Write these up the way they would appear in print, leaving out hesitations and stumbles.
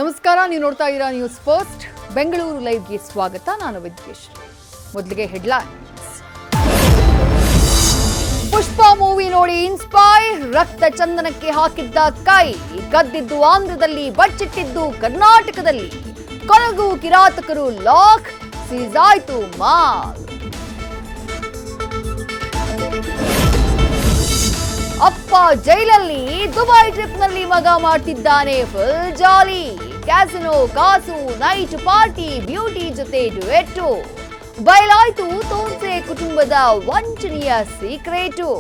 ನಮಸ್ಕಾರ, ನೀವು ನೋಡ್ತಾ ಇದ್ದೀರಾ ನ್ಯೂಸ್ ಫಸ್ಟ್ ಬೆಂಗಳೂರು ಲೈವ್ಗೆ ಸ್ವಾಗತ. ನಾನು ವಿದ್ಯೇಶ್ರೀ. ಮೊದಲಿಗೆ ಹೆಡ್ಲೈನ್ಸ್. ಪುಷ್ಪ ಮೂವಿ ನೋಡಿ ಇನ್ಸ್ಪೈರ್, ರಕ್ತ ಚಂದನಕ್ಕೆ ಹಾಕಿದ್ದ ಕೈ, ಗದ್ದಿದ್ದು ಆಂಧ್ರದಲ್ಲಿ ಬಚ್ಚಿಟ್ಟಿದ್ದು ಕರ್ನಾಟಕದಲ್ಲಿ, ಕೊನೆಗೂ ಕಿರಾತಕರು ಲಾಕ್, ಸೀಸ್ ಆಯ್ತು ಮಾಲ್. ಅಪ್ಪ ಜೈಲಲ್ಲಿ, ದುಬೈ ಟ್ರಿಪ್ನಲ್ಲಿ ಮಗ ಮಾಡ್ತಿದ್ದಾನೆ ಫುಲ್ ಜಾಲಿ, ಕ್ಯಾಸಿನೋ ಕಾಸು, ನೈಟ್ ಪಾರ್ಟಿ, ಬ್ಯೂಟಿ ಜೊತೆ ಡುಯೆಟ್ಟು, ಬಯಲಾಯ್ತು ತೋನ್ಸೆ ಕುಟುಂಬದ ವಂಚನೆಯ ಸೀಕ್ರೆಟು.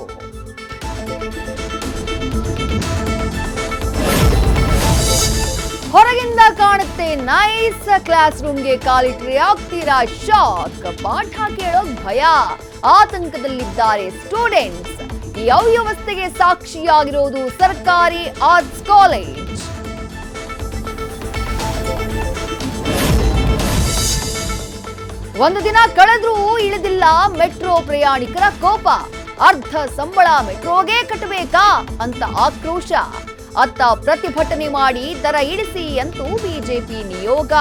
ಹೊರಗಿಂದ ಕಾಣುತ್ತೆ ನೈಸ್, ಕ್ಲಾಸ್ ರೂಮ್ಗೆ ಕಾಲಿಟ್ರೆ ಆಗ್ತೀರಾ ಶಾಕ್, ಪಾಠ ಕೇಳೋಕ್ ಭಯ, ಆತಂಕದಲ್ಲಿದ್ದಾರೆ ಸ್ಟೂಡೆಂಟ್ಸ್. ಈ ಅವ್ಯವಸ್ಥೆಗೆ ಸಾಕ್ಷಿಯಾಗಿರೋದು ಸರ್ಕಾರಿ ಆರ್ಟ್ಸ್ ಕಾಲೇಜ್. ಒಂದು ದಿನ ಕಳೆದ್ರೂ ಇಳಿದಿಲ್ಲ ಮೆಟ್ರೋ ಪ್ರಯಾಣಿಕರ ಕೋಪ, ಅರ್ಧ ಸಂಬಳ ಮೆಟ್ರೋಗೆ ಕಟ್ಟಬೇಕಾ ಅಂತ ಆಕ್ರೋಶ, ಅತ್ತ ಪ್ರತಿಭಟನೆ ಮಾಡಿ ದರ ಇಳಿಸಿ ಅಂತೂ ಬಿಜೆಪಿ ನಿಯೋಗ.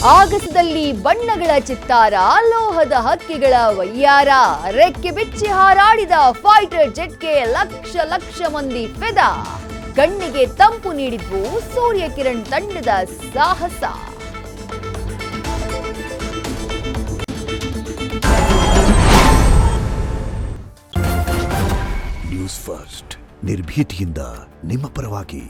ಆಗಸದಲ್ಲಿ ಬಣ್ಣಗಳ ಚಿತ್ತಾರ, ಲೋಹದ ಹಕ್ಕಿಗಳ ವಯ್ಯಾರ, ರೆಕ್ಕೆ ಬಿಚ್ಚಿ ಹಾರಾಡಿದ ಫೈಟರ್ ಜೆಟ್ಗೆ ಲಕ್ಷ ಲಕ್ಷ ಮಂದಿ ಫಿದಾ, ಕಣ್ಣಿಗೆ ತಂಪು ನೀಡಿದ್ವು ಸೂರ್ಯ ಕಿರಣ್ ತಂಡದ ಸಾಹಸ. ನ್ಯೂಸ್ ಫಸ್ಟ್ ನಿರ್ಭೀತಿಯಿಂದ ನಿಮ್ಮ ಪರವಾಗಿ.